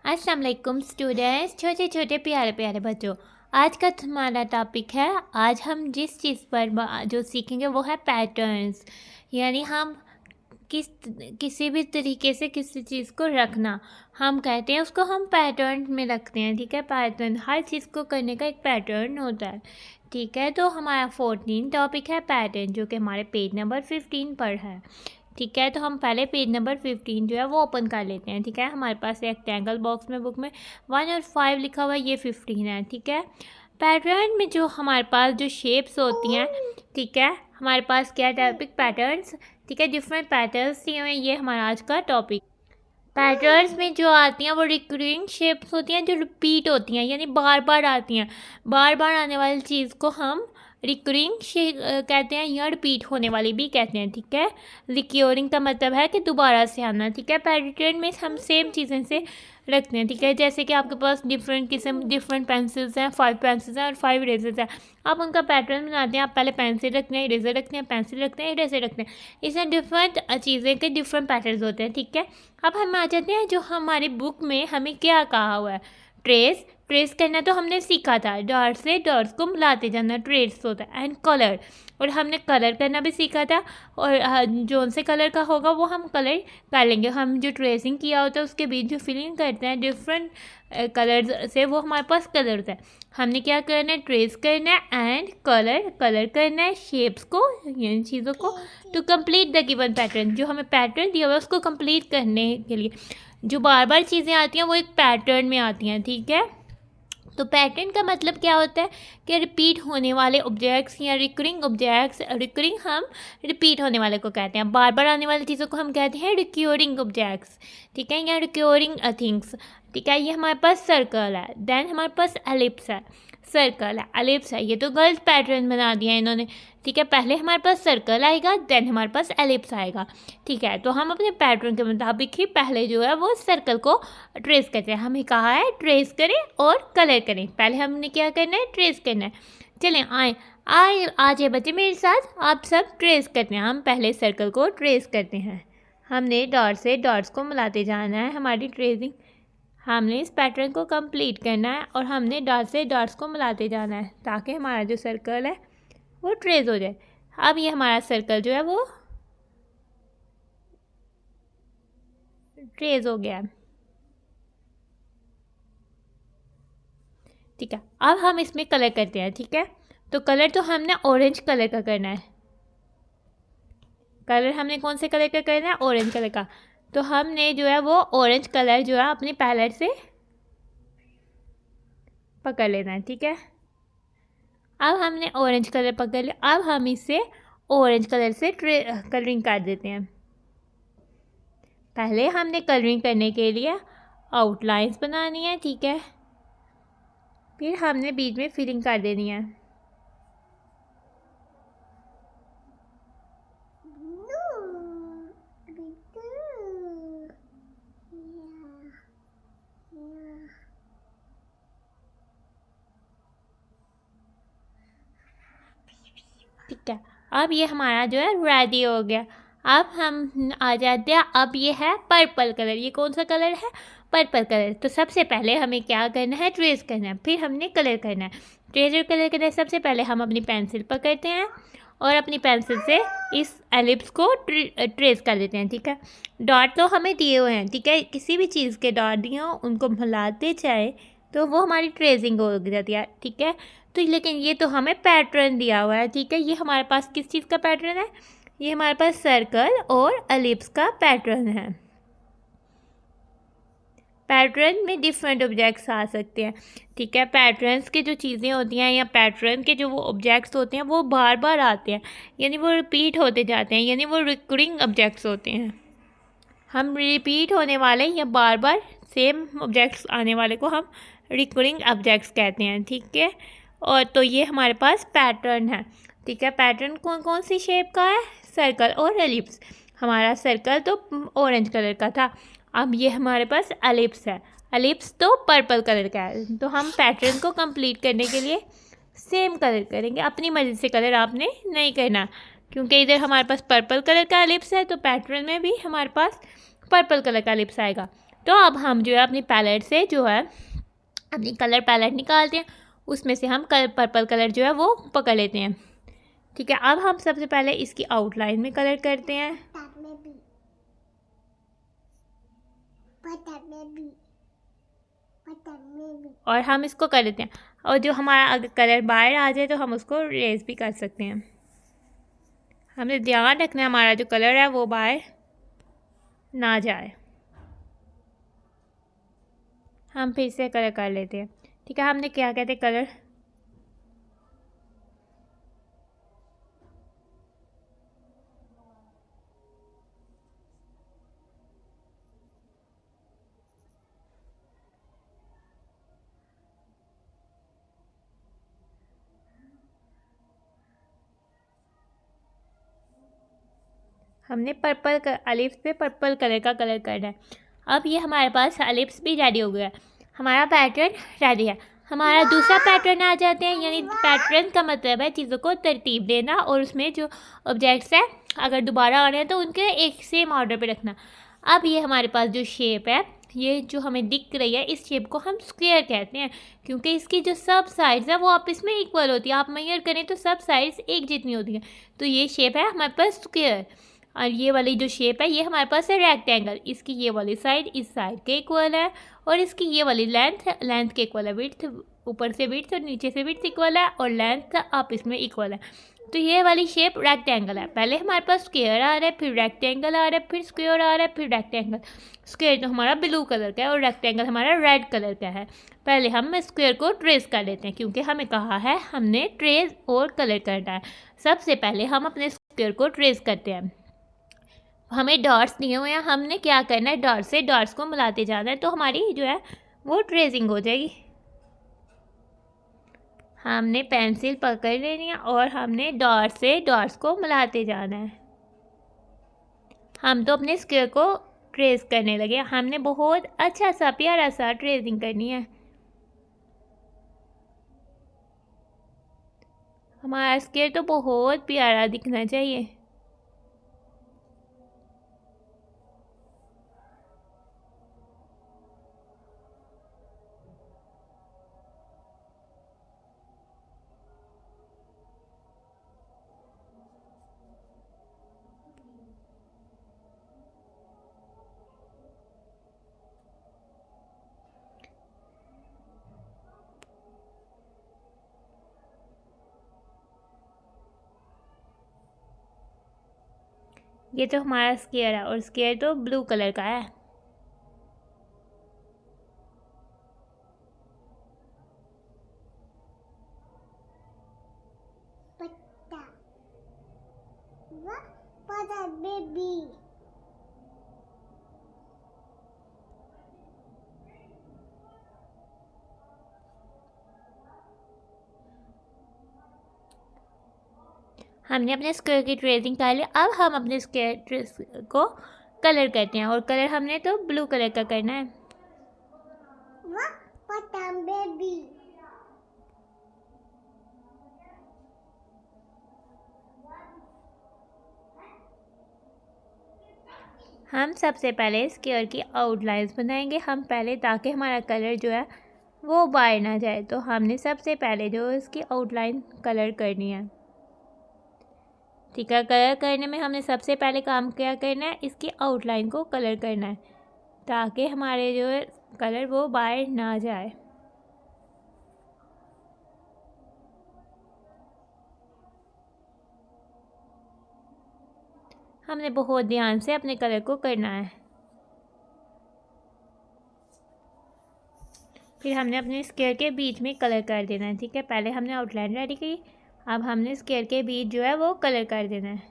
अस्सलाम वालेकुम स्टूडेंट्स, छोटे छोटे प्यारे प्यारे बच्चों। आज का हमारा टॉपिक है, आज हम जिस चीज़ पर जो सीखेंगे वो है पैटर्न्स। यानी हम किसी भी तरीके से किसी चीज़ को रखना, हम कहते हैं उसको हम पैटर्न में रखते हैं। ठीक है, पैटर्न हर चीज़ को करने का एक पैटर्न होता है। ठीक है, तो हमारा 14 टॉपिक है पैटर्न, जो कि हमारे पेज नंबर 15 पर है। ठीक है, तो हम पहले पेज नंबर 15 जो है वो ओपन कर लेते हैं। ठीक है, हमारे पास रेक्टेंगल बॉक्स में बुक में 1 और 5 लिखा हुआ है, ये 15 है। ठीक है, पैटर्न में जो हमारे पास जो शेप्स होती हैं, ठीक है, हमारे पास क्या टॉपिक पैटर्न्स। ठीक है, डिफरेंट पैटर्न्स दिए हुए हैं, ये हमारा आज का टॉपिक। पैटर्न्स में जो आती हैं वो रिकरिंग शेप्स होती हैं, जो रिपीट होती हैं, यानी बार बार आती हैं। बार बार आने वाली चीज़ को हम रिकरिंग कहते हैं, या रिपीट होने वाली भी कहते हैं। ठीक है, रिक्योरिंग का मतलब है कि दोबारा से आना। ठीक है, पैटर्न में हम सेम चीज़ें से रखते हैं। ठीक है, जैसे कि आपके पास डिफरेंट किस्म डिफरेंट पेंसिल्स हैं, 5 पेंसिल्स हैं और 5 इरेजर्स हैं। आप उनका पैटर्न बनाते हैं, आप पहले पेंसिल रखते हैं, इरेजर रखते हैं, पेंसिल रखते हैं, इरेजर रखते हैं। इसमें डिफरेंट चीज़ें के डिफरेंट पैटर्न होते हैं। ठीक है, अब हम आ जाते हैं जो हमारी बुक में हमें क्या कहा हुआ है, ट्रेस करना तो हमने सीखा था, डॉट से डॉट्स को मिलाते जाना ट्रेस होता है। एंड कलर, और हमने कलर करना भी सीखा था, और जो से कलर का होगा वो हम कलर कर लेंगे। हम जो ट्रेसिंग किया होता है उसके बीच जो फिलिंग करते हैं डिफरेंट कलर से, वो हमारे पास कलर होता है। हमने क्या करना है, ट्रेस करना है एंड कलर करना है शेप्स को, यानी चीज़ों को, to complete the given pattern. जो हमें पैटर्न दिया हुआ है उसको कंप्लीट करने के लिए जो बार बार चीज़ें आती हैं वो एक पैटर्न में आती हैं। ठीक है, तो पैटर्न का मतलब क्या होता है कि रिपीट होने वाले ऑब्जेक्ट्स या रिकरिंग ऑब्जेक्ट्स। रिकरिंग हम रिपीट होने वाले को कहते हैं, बार बार आने वाली चीज़ों को हम कहते हैं रिक्योरिंग ऑब्जेक्ट्स। ठीक है, या रिक्योरिंग थिंग्स। ठीक है, ये हमारे पास सर्कल है, देन हमारे पास एलिप्स है, सर्कल है, एलिप्स है। ये तो गलत पैटर्न बना दिया है इन्होंने। ठीक है, पहले हमारे पास सर्कल आएगा, देन हमारे पास एलिप्स आएगा। ठीक है, तो हम अपने पैटर्न के मुताबिक ही पहले जो है वो सर्कल को ट्रेस करते हैं। हमें कहा है ट्रेस करें और कलर करें, पहले हमने क्या करना है, ट्रेस करना है। चलें आए आ जाए बच्चे मेरे साथ, आप सब ट्रेस करते हैं। हम पहले सर्कल को ट्रेस करते हैं, हमने डॉट से डॉट्स को मिलाते जाना है, हमारी ट्रेसिंग, हमने इस पैटर्न को कंप्लीट करना है और हमने डॉट से डॉट्स को मिलाते जाना है ताकि हमारा जो सर्कल है वो ट्रेस हो जाए। अब ये हमारा सर्कल जो है वो ट्रेस हो गया। ठीक है, अब हम इसमें कलर करते हैं। ठीक है, तो कलर तो हमने ऑरेंज कलर का करना है। कलर हमने कौन से कलर का करना है, ऑरेंज कलर का। तो हमने जो है वो ऑरेंज कलर जो है अपनी पैलेट से पकड़ लेना है। ठीक है, अब हमने ऑरेंज कलर पकड़ लिया, अब हम इसे ऑरेंज कलर से कलरिंग कर देते हैं। पहले हमने कलरिंग करने के लिए आउटलाइंस बनानी है। ठीक है, फिर हमने बीच में फिलिंग कर देनी है। ठीक है, अब ये हमारा जो है रेडी हो गया। अब हम आ जाते हैं, अब ये है पर्पल कलर। ये कौन सा कलर है, पर्पल कलर। तो सबसे पहले हमें क्या करना है, ट्रेस करना है, फिर हमने कलर करना है। ट्रेस और कलर करना है, सबसे पहले हम अपनी पेंसिल पकड़ते हैं और अपनी पेंसिल से इस एलिप्स को ट्रेस कर देते हैं। ठीक है, डॉट तो हमें दिए हुए हैं। ठीक है, किसी भी चीज़ के डॉट दिए हों उनको मिलाते जाए तो वो हमारी ट्रेसिंग हो जाती है। ठीक है, तो लेकिन ये तो हमें पैटर्न दिया हुआ है। ठीक है, ये हमारे पास किस चीज़ का पैटर्न है, ये हमारे पास सर्कल और एलिप्स का पैटर्न है। पैटर्न में डिफरेंट ऑब्जेक्ट्स आ सकते हैं। ठीक है, पैटर्न्स के जो चीज़ें होती हैं या पैटर्न के जो वो ऑब्जेक्ट्स होते हैं वो बार बार आते हैं, यानी वो रिपीट होते जाते हैं, यानी वो रिकरिंग ऑब्जेक्ट्स होते हैं। हम रिपीट होने वाले या बार बार सेम ऑब्जेक्ट्स आने वाले को हम रिकरिंग ऑब्जेक्ट्स कहते हैं। ठीक है, और तो ये हमारे पास पैटर्न है। ठीक है, पैटर्न कौन कौन सी शेप का है, सर्कल और एलिप्स। हमारा सर्कल तो ऑरेंज कलर का था, अब ये हमारे पास एलिप्स है, एलिप्स तो पर्पल कलर का है। तो हम पैटर्न को कंप्लीट करने के लिए सेम कलर करेंगे, अपनी मर्ज़ी से कलर आपने नहीं करना, क्योंकि इधर हमारे पास पर्पल कलर का एलिप्स है तो पैटर्न में भी हमारे पास पर्पल कलर का एलिप्स आएगा। तो अब हम जो है अपनी पैलेट से जो है अपनी कलर पैलेट निकालते हैं, उसमें से हम पर्पल कलर जो है वो पकड़ लेते हैं। ठीक है, अब हम सबसे पहले इसकी आउटलाइन में कलर करते हैं और हम इसको कर लेते हैं। और जो हमारा अगर कलर बाहर आ जाए तो हम उसको रेज भी कर सकते हैं। हमें ध्यान रखना है हमारा जो कलर है वो बाहर ना जाए। हम फिर से कलर कर लेते हैं। ठीक है, हमने क्या कहते हैं कलर हमने अलिप्स पे पर्पल कलर का कलर करना है। अब ये हमारे पास अलिप्स भी रेडी हो गया, हमारा पैटर्न रेडी है। हमारा दूसरा पैटर्न आ जाते हैं, यानी पैटर्न का मतलब है चीज़ों को तरतीब देना और उसमें जो ऑब्जेक्ट्स हैं अगर दोबारा आ रहे हैं तो उनके एक सेम ऑर्डर पे रखना। अब ये हमारे पास जो शेप है, ये जो हमें दिख रही है, इस शेप को हम स्क्वायर कहते हैं, क्योंकि इसकी जो सब साइड्स है वो आपस में इक्वल होती है। आप मेजर करें तो सब साइड्स एक जितनी होती है। तो ये शेप है हमारे पास स्क्वायर। और ये वाली जो शेप है ये हमारे पास है रेक्टेंगल। इसकी ये वाली साइड इस साइड के इक्वल है और इसकी ये वाली लेंथ के इक्वल है। विड्थ ऊपर से विड्थ और नीचे से विड्थ इक्वल है और लेंथ आपस में इक्वल है। तो ये वाली शेप रेक्टेंगल है। पहले हमारे पास स्क्वायर आ रहा है, फिर रेक्टेंगल आ रहा है, फिर स्क्वायर आ रहा है, फिर रेक्टेंगल। स्क्वायर तो हमारा ब्लू कलर का है और रेक्टेंगल हमारा रेड कलर का है। पहले हम स्क्वायर को ट्रेस कर लेते हैं, क्योंकि हमें कहा है हमने ट्रेस और कलर करना है। सबसे पहले हम अपने स्क्वायर को ट्रेस करते हैं। हमें डॉट्स दिए हुए हैं, हमने क्या करना है डॉट्स से डॉट्स को मिलाते जाना है, तो हमारी जो है वो ट्रेसिंग हो जाएगी। हमने पेंसिल पकड़ लेनी है और हमने डॉट से डॉट्स को मिलाते जाना है। हम तो अपने स्क्वायर को ट्रेस करने लगे। हमने बहुत अच्छा सा प्यारा सा ट्रेसिंग करनी है। हमारा स्क्वायर तो बहुत प्यारा दिखना चाहिए। ये तो हमारा स्क्वायर है और स्क्वायर तो ब्लू कलर का है। बेबी हमने अपने स्क्वायर की ट्रेसिंग कर ली। अब हम अपने स्क्वायर को कलर करते हैं और कलर हमने तो ब्लू कलर का करना है। हम सबसे पहले स्क्वायर की आउटलाइंस बनाएंगे हम पहले, ताकि हमारा कलर जो है वो बाहर ना जाए। तो हमने सबसे पहले जो इसकी आउटलाइन कलर करनी है। ठीक है, कलर करने में हमने सबसे पहले काम क्या करना है, इसकी आउटलाइन को कलर करना है, ताकि हमारे जो कलर वो बाहर ना जाए। हमने बहुत ध्यान से अपने कलर को करना है। फिर हमने अपने स्क्वायर के बीच में कलर कर देना है। ठीक है, पहले हमने आउटलाइन रेडी की, अब हमने स्क्वायर के बीच जो है वो कलर कर देना है।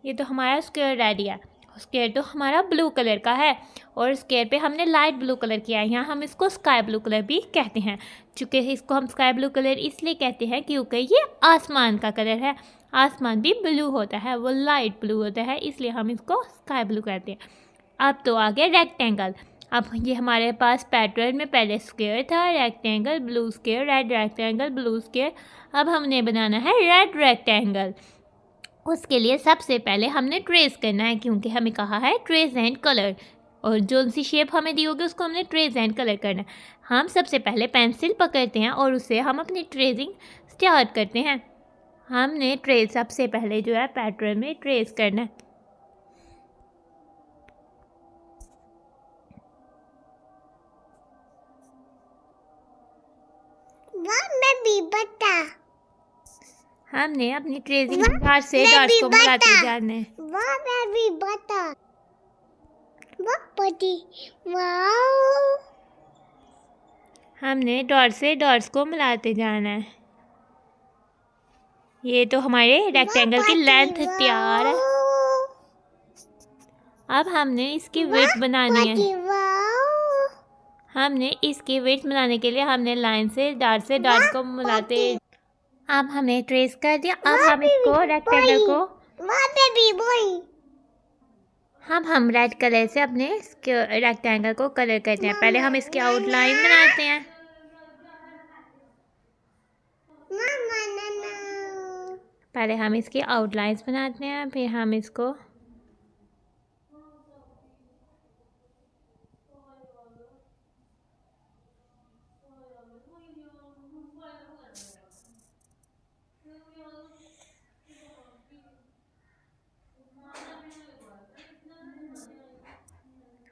ये तो हमारा स्क्वायर रेडी है। स्क्वायर तो हमारा ब्लू कलर का है और स्क्वायर पे हमने लाइट ब्लू कलर किया है। यहाँ हम इसको स्काई ब्लू कलर भी कहते हैं। चूँकि इसको हम स्काई ब्लू कलर इसलिए कहते हैं क्योंकि ये आसमान का कलर है। आसमान भी ब्लू होता है, वो लाइट ब्लू होता है, इसलिए हम इसको स्काई ब्लू कहते हैं। अब तो आगे रेक्टेंगल। अब ये हमारे पास पैटर्न में पहले स्क्वायर था, rectangle, blue square, red rectangle, blue square. अब हमने बनाना है रेड रेक्टेंगल। उसके लिए सबसे पहले हमने ट्रेस करना है, क्योंकि हमें कहा है ट्रेस एंड कलर, और जो सी शेप हमें दी होगी उसको हमने ट्रेस एंड कलर करना है। हम सबसे पहले पेंसिल पकड़ते हैं और उससे हम अपनी ट्रेसिंग स्टार्ट करते हैं। हमने ट्रेस सबसे पहले जो है पैटर्न में ट्रेस करना है। मैं भी बता। हमने अपनी ट्रेसिंग डार्ट से डॉट्स को मिलाते जाना है। मैं भी बता। वाओ। हमने डॉट से डॉट्स को मिलाते जाना है। ये तो हमारे रेक्टेंगल की लेंथ तैयार है। अब हमने इसकी विड्थ बनानी है। हमने इसकी विड्थ बनाने के लिए हमने लाइन से डॉट को मिलाते। अब हमने ट्रेस कर दिया। अब हम इसको रेक्टेंगल को हम रेड कलर से अपने रेक्टेंगल को कलर करते हैं। पहले हम इसकी आउटलाइन बनाते हैं। पहले हम इसकी आउटलाइंस बनाते हैं, फिर हम इसको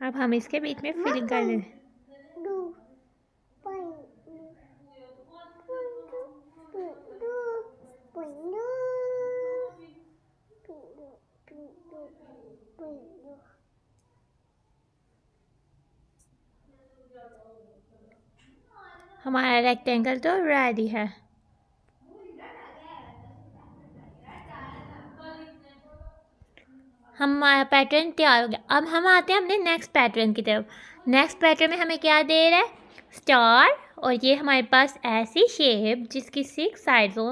अब हम इसके बीच में फिलिंग कर दें। हमारा रेक्टेंगल तो रेडी है। हमारा पैटर्न तैयार हो गया। अब हम आते हैं अपने नेक्स्ट पैटर्न की तरफ। नेक्स्ट पैटर्न में हमें क्या दे रहा है? स्टार, और ये हमारे पास ऐसी शेप जिसकी 6 साइड्स हो,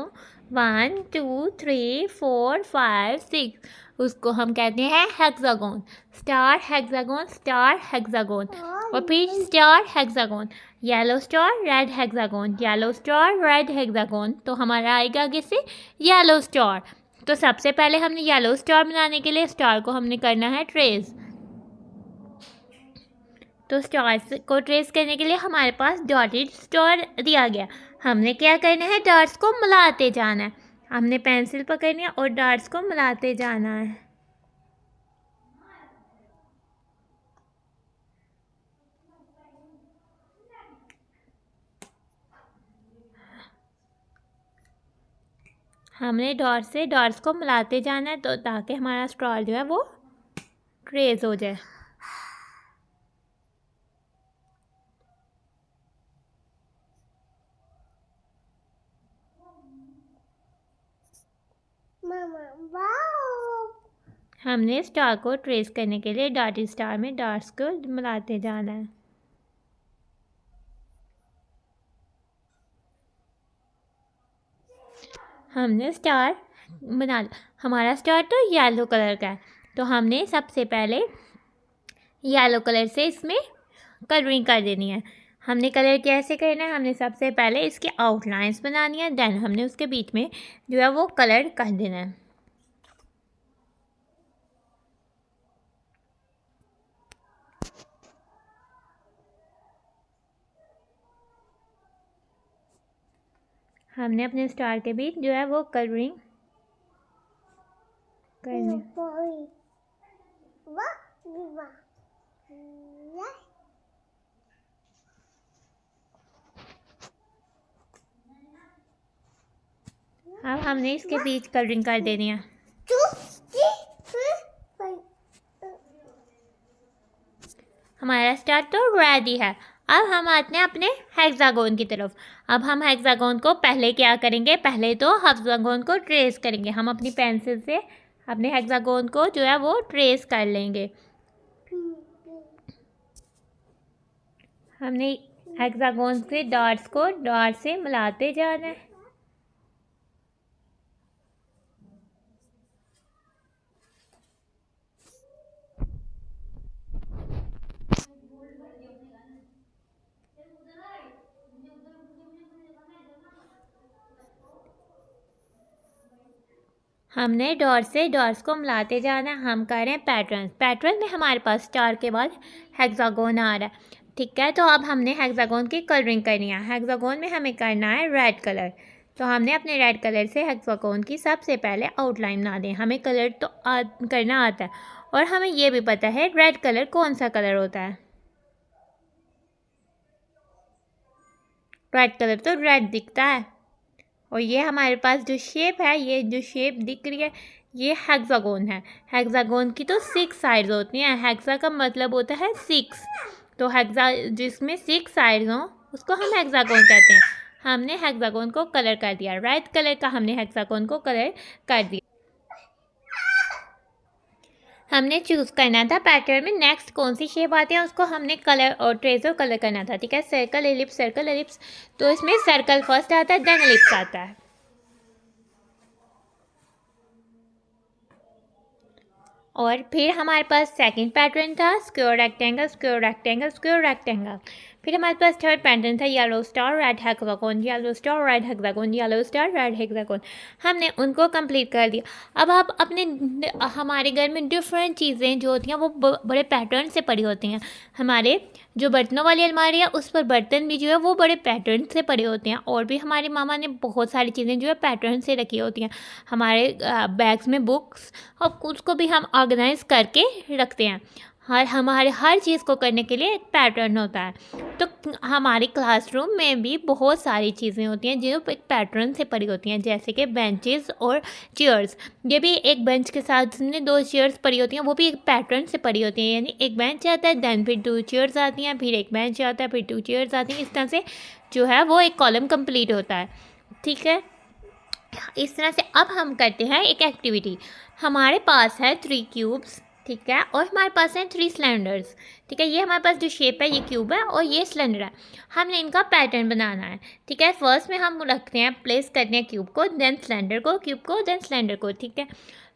1 2 3 4 5 6, उसको हम कहते हैं hexagon. Star hexagon, star hexagon, और फिर star hexagon, yellow star, red hexagon, yellow star, red hexagon. तो हमारा आएगा आगे से येलो स्टार। तो सबसे पहले हमने येलो स्टार बनाने के लिए स्टार को हमने करना है ट्रेस। तो स्टार्स को ट्रेस करने के लिए हमारे पास डॉटेड स्टार दिया गया। हमने क्या करना है? डॉट्स को मिलाते जाना है। हमने पेंसिल पकड़नी है और डॉट्स को मिलाते जाना है। हमने डॉट से डॉट्स को मिलाते जाना है, तो ताकि हमारा स्टार जो है वो ट्रेस हो जाए। हमने स्टार को ट्रेस करने के लिए डॉटेड स्टार में डॉट्स को मिलाते जाना है। हमने स्टार बना लिया। हमारा स्टार तो येलो कलर का है, तो हमने सबसे पहले येलो कलर से इसमें कलरिंग कर देनी है। हमने कलर कैसे करना है? हमने सबसे पहले इसकी आउटलाइंस बनानी है, देन हमने उसके बीच में जो है वो कलर कर देना है। हमने अपने स्टार के बीच जो है वो कलरिंग करनी। अब हमने इसके बीच कलरिंग कर देनी है। हमारा स्टार तो रेडी है। अब हम आते हैं अपने हेक्सागोन की तरफ। अब हम हेक्सागोन को पहले क्या करेंगे? पहले तो हेक्सागोन को ट्रेस करेंगे। हम अपनी पेंसिल से अपने हेक्सागोन को जो है वो ट्रेस कर लेंगे। हमने हेक्सागोन से डॉट्स को डॉट से मिलाते जाना है। हमने डॉट से डॉट्स को मिलाते जाना है। हम कर रहे हैं पैटर्न। पैटर्न में हमारे पास स्टार के बाद हेक्सागोन आ रहा है, ठीक है। तो अब हमने हेक्सागोन की कलरिंग करनी है। हेक्सागोन में हमें करना है रेड कलर। तो हमने अपने रेड कलर से हेक्सागोन की सबसे पहले आउटलाइन बना दें। हमें कलर तो करना आता है और हमें ये भी पता है रेड कलर कौन सा कलर होता है। रेड कलर तो रेड दिखता है। और ये हमारे पास जो शेप है, ये जो शेप दिख रही है, ये हेक्सागोन है। हेक्सागोन की तो 6 साइड्स होती हैं। हेक्सा का मतलब होता है 6। तो हेक्सा जिसमें 6 साइड्स हों उसको हम हेक्सागोन कहते हैं। हमने हेक्सागोन को कलर कर दिया, रेड कलर का हमने हेक्सागोन को कलर कर दिया। हमने चूज़ करना था पैटर्न में नेक्स्ट कौन सी शेप आती है, उसको हमने कलर और ट्रेस और कलर करना था, ठीक है। Circle ellipse. तो इसमें सर्कल फर्स्ट आता है, देन एलिप्स आता है। और फिर हमारे पास सेकंड पैटर्न था स्क्वायर रेक्टेंगल। फिर हमारे पास थर्ड पैटर्न था येलो स्टार रेड हेक्सागोन। हमने उनको कंप्लीट कर दिया। अब आप हमारे घर में डिफरेंट चीज़ें जो होती हैं वो बड़े पैटर्न से पड़ी होती हैं। हमारे जो बर्तनों वाली अलमारी है उस पर बर्तन भी जो है वो बड़े पैटर्न से पड़े होते हैं। और भी हमारी मामा ने बहुत सारी चीज़ें जो है पैटर्न से रखी होती हैं। हमारे बैग्स में बुक्स और उसको भी हम ऑर्गेनाइज करके रखते हैं। हमारे हर चीज़ को करने के लिए एक पैटर्न होता है। तो हमारे क्लासरूम में भी बहुत सारी चीज़ें होती हैं जो एक पैटर्न से पड़ी होती हैं, जैसे कि बेंचेस और चेयर्स। ये भी एक बेंच के साथ 2 चेयर्स पड़ी होती हैं, वो भी एक पैटर्न से पड़ी होती हैं। यानी एक बेंच आता है, देन फिर 2 चेयर्स आती हैं, फिर एक बेंच आता है, फिर 2 चेयर्स आती हैं। इस तरह से जो है वो एक कॉलम कंप्लीट होता है, ठीक है। इस तरह से अब हम करते हैं एक एक्टिविटी। हमारे पास है 3 क्यूब्स, ठीक है, और हमारे पास हैं 3 सिलेंडर्स, ठीक है। ये हमारे पास जो शेप है ये क्यूब है और ये सिलेंडर है। हमने इनका पैटर्न बनाना है, ठीक है। फर्स्ट में हम रखते हैं, प्लेस करते हैं क्यूब को, देन सिलेंडर को, क्यूब को, देन सिलेंडर को, ठीक है।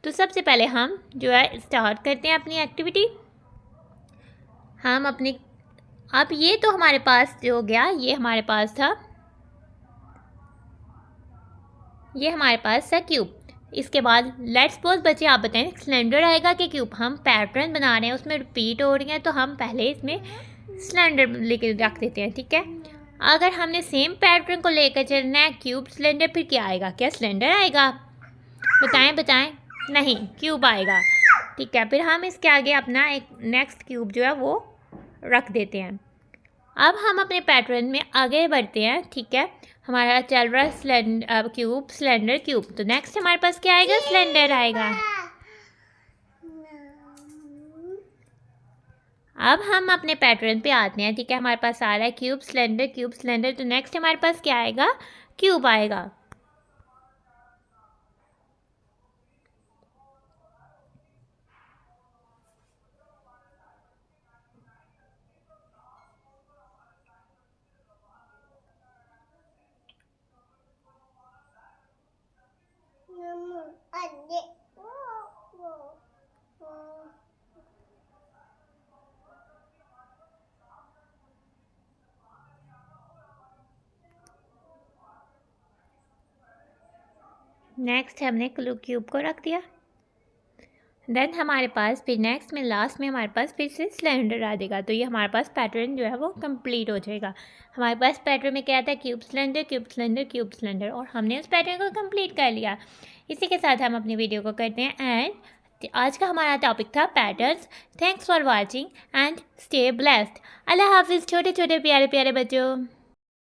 तो सबसे पहले हम जो है स्टार्ट करते हैं अपनी एक्टिविटी। हम अपनी अब ये तो हमारे पास जो हो गया, ये हमारे पास था, ये हमारे पास है क्यूब। इसके बाद लेट्स सपोज बच्चे आप बताएं सिलेंडर आएगा कि क्यूब। हम पैटर्न बना रहे हैं, उसमें रिपीट हो रही हैं, तो हम पहले इसमें सिलेंडर लेके रख देते हैं, ठीक है। अगर हमने सेम पैटर्न को लेकर चलना है क्यूब सिलेंडर, फिर क्या आएगा? क्या सिलेंडर आएगा? बताएं। नहीं, क्यूब आएगा, ठीक है। फिर हम इसके आगे अपना एक नेक्स्ट क्यूब जो है वो रख देते हैं। अब हम अपने पैटर्न में आगे बढ़ते हैं, ठीक है। हमारा चल रहा है क्यूब सिलेंडर क्यूब। तो नेक्स्ट हमारे पास क्या आएगा? सिलेंडर आएगा। अब हम अपने पैटर्न पे आते हैं, ठीक है। हमारे पास आ रहा है क्यूब सिलेंडर। तो नेक्स्ट हमारे पास क्या आएगा? क्यूब आएगा। नेक्स्ट हमने क्यूब को रख दिया। देन हमारे पास फिर नेक्स्ट में लास्ट में हमारे पास फिर से सिलेंडर आ जाएगा। तो ये हमारे पास पैटर्न जो है वो कंप्लीट हो जाएगा। हमारे पास पैटर्न में क्या था? क्यूब सिलेंडर, और हमने उस पैटर्न को कंप्लीट कर लिया। इसी के साथ हम अपनी वीडियो को करते हैं एंड। आज का हमारा टॉपिक था patterns. Thanks for watching and stay blessed. अल्लाह हाफिज़ छोटे छोटे प्यारे प्यारे बच्चों।